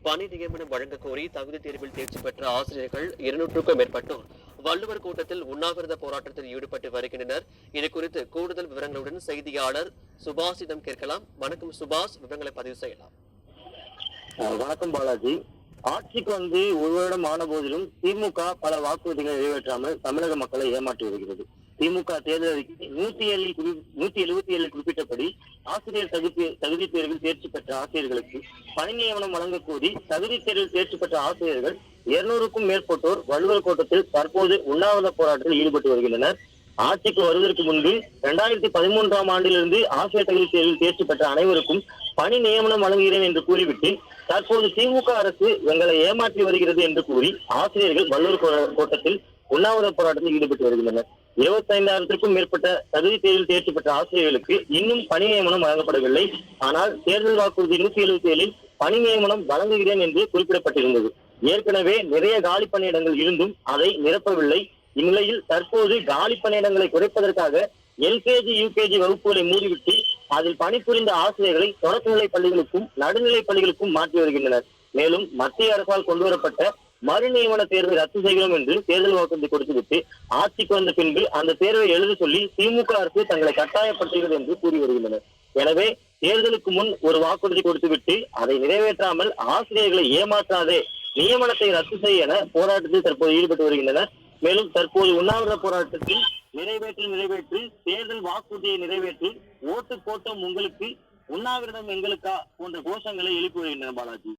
பணி நியமனம் வழங்க கோரி தகுதி தேர்வில் தேர்ச்சி பெற்ற ஆசிரியர்கள் 200க்கும் மேற்பட்டோர் வள்ளுவர் கூட்டத்தில் உண்ணாவிரத போராட்டத்தில் ஈடுபட்டு வருகின்றனர். இது குறித்து கூடுதல் விவரங்களுடன் செய்தியாளர் சுபாஷிடம் கேட்கலாம். வணக்கம் சுபாஷ், விவரங்களை பதிவு செய்யலாம். வணக்கம் பாலாஜி. ஆட்சிக்கு ஒரு வருடம் ஆன போதிலும் திமுக பல வாக்குறுதிகளை நிறைவேற்றாமல் தமிழக மக்களை ஏமாற்றி வருகிறது. திமுக தேர்தல் அறிக்கை 177 குறிப்பிட்டபடி ஆசிரியர் தகுதி தேர்வில் தேர்ச்சி பெற்ற ஆசிரியர்களுக்கு பணி நியமனம் வழங்க கோரி தகுதி தேர்வில் தேர்ச்சி பெற்ற ஆசிரியர்கள் 200க்கும் மேற்பட்டோர் வள்ளுவர் கோட்டத்தில் தற்போது உண்ணாவிரத போராட்டத்தில் ஈடுபட்டு வருகின்றனர். ஆட்சிக்கு வருவதற்கு முன்பு 2013ஆம் ஆண்டிலிருந்து ஆசிரியர் தகுதி தேர்வில் தேர்ச்சி பெற்ற அனைவருக்கும் பணி நியமனம் வழங்குகிறேன் என்று கூறிவிட்டு தற்போது திமுக அரசு எங்களை ஏமாற்றி வருகிறது என்று கூறி ஆசிரியர்கள் வள்ளுவர் கோட்டத்தில் உண்ணாவிரத போராட்டத்தில் ஈடுபட்டு வருகின்றனர். 25,000க்கும் மேற்பட்ட தகுதி தேர்வில் தேர்ச்சி பெற்ற ஆசிரியர்களுக்கு இன்னும் பணி நியமனம் வழங்கப்படவில்லை. ஆனால் தேர்தல் வாக்குறுதி 177 பணி நியமனம் வழங்குகிறேன் என்று குறிப்பிடப்பட்டிருந்தது. ஏற்கனவே நிறைய காலி பணியிடங்கள் இருந்தும் அதை நிரப்பவில்லை. இந்நிலையில் தற்போது காலி பணியிடங்களை குறைப்பதற்காக எல்கேஜி யூகேஜி வகுப்புகளை மூடிவிட்டு அதில் பணிபுரிந்த ஆசிரியர்களை தொடக்கநிலை பள்ளிகளுக்கும் நடுநிலை பள்ளிகளுக்கும் மாற்றி வருகின்றனர். மேலும் மத்திய அரசால் கொண்டுவரப்பட்ட மறு நியமன தேர்வை ரத்து செய்கிறோம் என்று தேர்தல் வாக்குறுதி கொடுத்துவிட்டு ஆட்சிக்கு வந்த பின்பு அந்த தேர்வை எழுத சொல்லி திமுக அரசு தங்களை கட்டாயப்படுத்துகிறது என்று கூறி வருகின்றனர். எனவே தேர்தலுக்கு முன் ஒரு வாக்குறுதி கொடுத்துவிட்டு அதை நிறைவேற்றாமல் ஆசிரியர்களை ஏமாற்றாதே, நியமனத்தை ரத்து செய்ய என போராட்டத்தில் தற்போது ஈடுபட்டு வருகின்றனர். மேலும் தற்போது உண்ணாவிரத போராட்டத்தில் நிறைவேற்று தேர்தல் வாக்குறுதியை நிறைவேற்றி ஓட்டு போட்டோம் உங்களுக்கு, உண்ணாவிரதம் எங்களுக்கா போன்ற கோஷங்களை எழுப்பி வருகின்றனர். பாலாஜி.